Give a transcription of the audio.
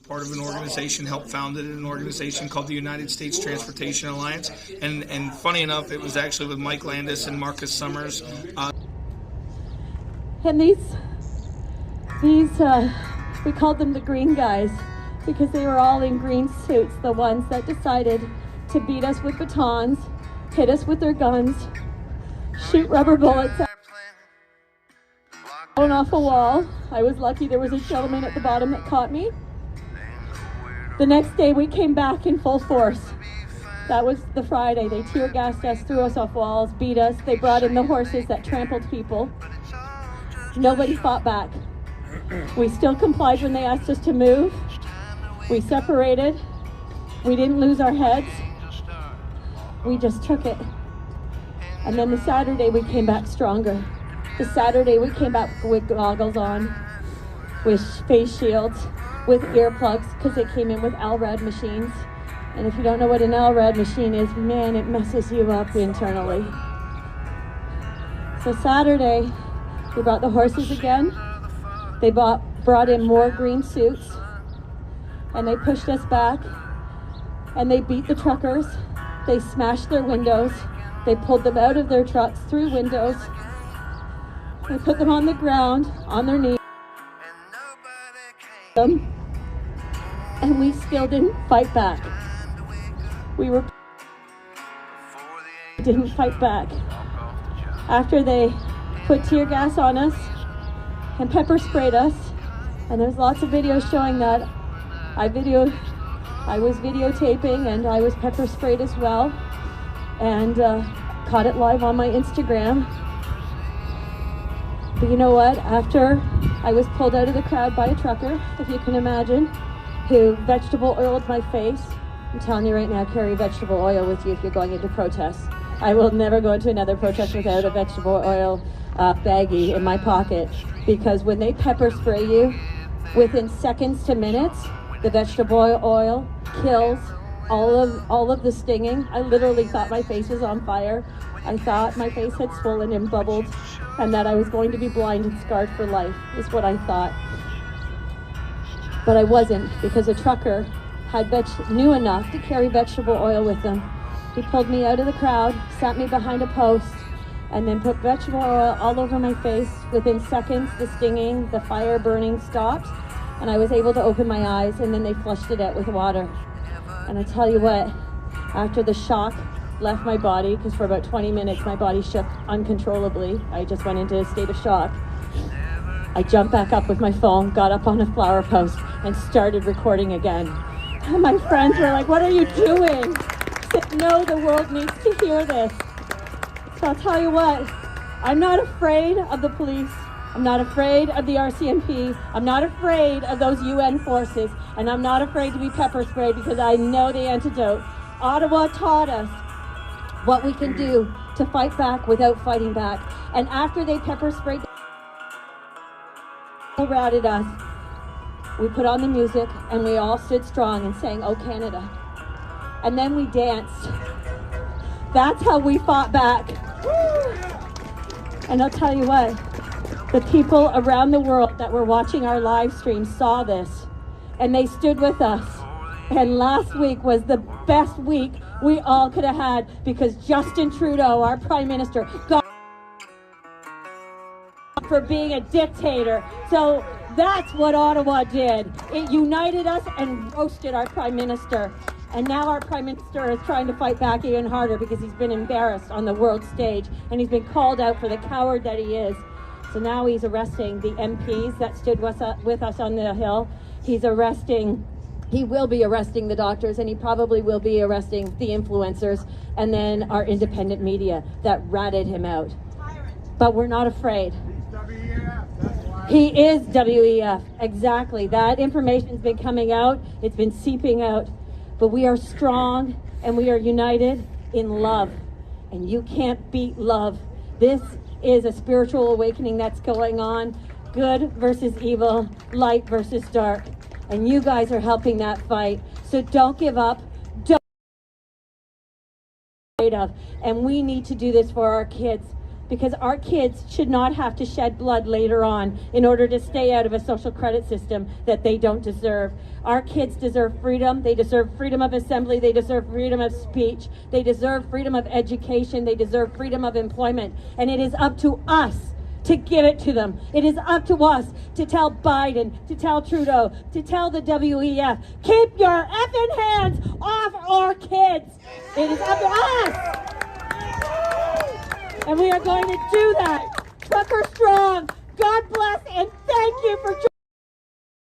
Part of an organization, helped founded an organization called the United States Transportation Alliance, and funny enough, it was actually with Mike Landis and Marcus Summers. And these we called them the green guys because they were all in green suits, the ones that decided to beat us with batons, hit us with their guns, shoot rubber bullets off a wall. I was lucky there was a gentleman at the bottom that caught me. The next day we came back in full force. That was the Friday. They tear gassed us, threw us off walls, beat us. They brought in the horses that trampled people. Nobody fought back. We still complied when they asked us to move. We separated. We didn't lose our heads. We just took it. And then the Saturday we came back stronger. The Saturday we came back with goggles on, with face shields, with earplugs, because they came in with LRAD machines. And if you don't know what an LRAD machine is, man, it messes you up internally. So Saturday, we brought the horses again. They brought in more green suits, and they pushed us back, and they beat the truckers. They smashed their windows. They pulled them out of their trucks through windows. They put them on the ground, on their knees. And we still didn't fight back. Didn't fight back. After they put tear gas on us and pepper sprayed us, and there's lots of videos showing that. I was videotaping, and I was pepper sprayed as well, and caught it live on my Instagram. But you know what? After I was pulled out of the crowd by a trucker, if you can imagine, who vegetable oiled my face. I'm telling you right now, carry vegetable oil with you if you're going into protests. I will never go into another protest without a vegetable oil baggie in my pocket, because when they pepper spray you, within seconds to minutes, the vegetable oil kills all of the stinging. I literally thought my face was on fire. I thought my face had swollen and bubbled, and that I was going to be blind and scarred for life, is what I thought. But I wasn't, because a trucker knew enough to carry vegetable oil with him. He pulled me out of the crowd, sat me behind a post, and then put vegetable oil all over my face. Within seconds, the stinging, the fire burning stopped, and I was able to open my eyes, and then they flushed it out with water. And I tell you what, after the shock left my body, because for about 20 minutes my body shook uncontrollably. I just went into a state of shock. I jumped back up with my phone, got up on a flower post, and started recording again. And my friends were like, "What are you doing?" I said, "No, the world needs to hear this." So I'll tell you what, I'm not afraid of the police. I'm not afraid of the RCMP. I'm not afraid of those UN forces. And I'm not afraid to be pepper sprayed, because I know the antidote. Ottawa taught us what we can do to fight back without fighting back. And after they pepper sprayed, routed us, we put on the music and we all stood strong and sang "Oh Canada." And then we danced. That's how we fought back. And I'll tell you what, the people around the world that were watching our live stream saw this, and they stood with us. And last week was the best week we all could have had, because Justin Trudeau, our Prime Minister, got for being a dictator. So that's what Ottawa did. It united us and roasted our Prime Minister. And now our Prime Minister is trying to fight back even harder, because he's been embarrassed on the world stage, and he's been called out for the coward that he is. So now he's arresting the MPs that stood with us on the Hill. He will be arresting the doctors, and he probably will be arresting the influencers, and then our independent media that ratted him out. But we're not afraid. He is WEF, exactly. That information's been coming out, it's been seeping out. But we are strong, and we are united in love. And you can't beat love. This is a spiritual awakening that's going on. Good versus evil, light versus dark. And you guys are helping that fight. So don't give up. Don't be afraid of. And we need to do this for our kids, because our kids should not have to shed blood later on in order to stay out of a social credit system that they don't deserve. Our kids deserve freedom. They deserve freedom of assembly. They deserve freedom of speech. They deserve freedom of education. They deserve freedom of employment. And it is up to us to give it to them. It is up to us to tell Biden, to tell Trudeau, to tell the WEF, keep your effing hands off our kids. It is up to us. And we are going to do that. Trucker strong. God bless and thank you for joining.